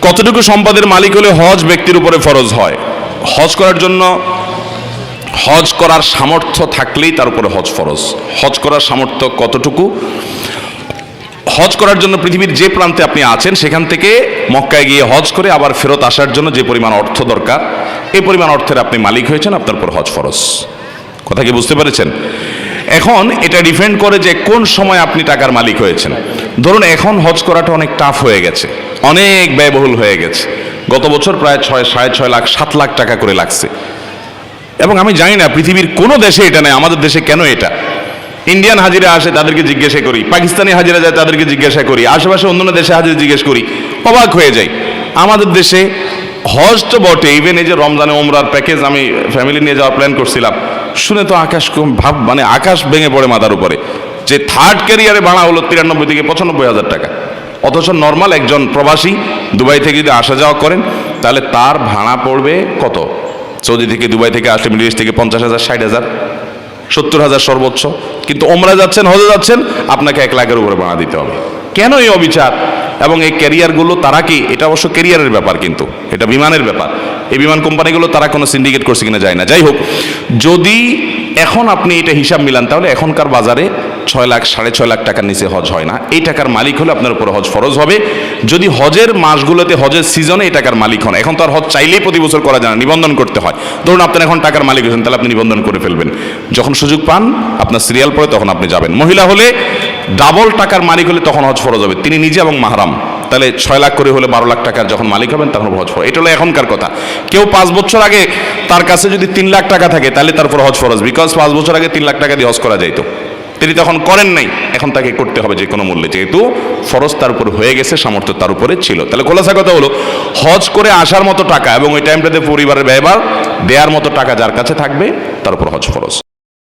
কতটুকু সম্পদের মালিক হলে হজ ব্যক্তির উপরে ফরজ হয়? হজ করার জন্য হজ করার সামর্থ্য থাকলেই তার উপরে হজ ফরজ। হজ করার সামর্থ্য কতটুকু? হজ করার জন্য পৃথিবীর যে প্রান্তে আপনি আছেন সেখান থেকে মক্কায় গিয়ে হজ করে আবার ফেরত আসার জন্য যে পরিমাণ অর্থ দরকার, এই পরিমাণ অর্থের আপনি মালিক হয়েছেন, আপনার উপর হজ ফরজ। কথা কি বুঝতে পেরেছেন? এখন এটা ডিপেন্ড করে যে কোন সময় আপনি টাকার মালিক হয়েছেন। ধরুন এখন হজ করাটা অনেক টাফ হয়ে গেছে, অনেক ব্যয়বহুল হয়ে গেছে। গত বছর প্রায় 6.5 লাখ 7 লাখ টাকা করে লাগছে, এবং আমি জানি না পৃথিবীর কোনো দেশে এটা নেই, আমাদের দেশে কেন এটা? ইন্ডিয়ান হাজিরা আসে, তাদেরকে জিজ্ঞাসা করি, পাকিস্তানি হাজিরা যায়, তাদেরকে জিজ্ঞাসা করি, আশেপাশে অন্যান্য দেশে হাজিরা জিজ্ঞেস করি, অবাক হয়ে যাই। আমাদের দেশে হজ তো বটে, ইভেন এই যে রমজানে ওমরার প্যাকেজ আমি ফ্যামিলি নিয়ে যাওয়ার প্ল্যান করছিলাম, শুনে তো আকাশ ভেঙে পড়ে মাথার উপরে, যে থার্ড ক্যারিয়ারে ভাড়া হলো 93 থেকে 95 হাজার টাকা। অথচ নর্মাল একজন প্রবাসী দুবাই থেকে যদি আসা যাওয়া করেন তাহলে তার ভাড়া পড়বে কত? সৌদি থেকে দুবাই থেকে আসলে মিডল ইস্ট থেকে 50,000, 60,000, 70,000 সর্বোচ্চ। কিন্তু ওমরা যাচ্ছেন, হজে যাচ্ছেন, আপনাকে 1 লাখের উপরে ভাড়া দিতে হবে। কেন এই অবিচার? এবং এই ক্যারিয়ারগুলো তারা কি, এটা অবশ্য ক্যারিয়ারের ব্যাপার, কিন্তু এটা বিমানের ব্যাপার। এই বিমান কোম্পানিগুলো তারা কোনো সিন্ডিকেট করছে কিনা যায় না। যাই হোক, যদি এখন আপনি এটা হিসাব মিলান তাহলে এখনকার বাজারে 6 লাখ 6.5 লাখ টাকার নিচে হজ হয় না। এই টাকার মালিক হলে আপনার উপর হজ ফরজ হবে যদি হজের মাসগুলোতে, হজের সিজনে এই টাকার মালিক হন। এখন তো আর হজ চাইলেই প্রতি বছর করা যায় না, নিবন্ধন করতে হয়। ধরুন আপনার এখন টাকার মালিক হয়েছেন, তাহলে আপনি নিবন্ধন করে ফেলবেন। যখন সুযোগ পান, আপনার সিরিয়াল পড়ে, তখন আপনি যাবেন। মহিলা হলে ডাবল টাকার মালিক হলে তখন হজ ফরজ হবে, তিনি নিজে এবং মাহরাম। তাহলে 6 লাখ করে হলে 12 লাখ টাকার যখন মালিক হবেন তখন হজ ফরজ। এটা হলো এখনকার কথা। কেউ 5 বছর আগে তার কাছে যদি 3 লাখ টাকা থাকে তাহলে তার উপর হজ ফরজ, বিকজ 5 বছর আগে 3 লাখ টাকা দিয়ে হজ করা যাইত, তিনি তখন করেন নাই, এখন তাকে করতে হবে যে কোনো মূল্যে, যেহেতু ফরজ তার উপর হয়ে গেছে, সামর্থ্য তার উপরে ছিল। তাহলে খোলাসা কথা হলো, হজ করে আসার মতো টাকা এবং ওই টাইমটাতে পরিবারের ব্যয়ভার দেওয়ার মতো টাকা যার কাছে থাকবে তার উপর হজ ফরজ।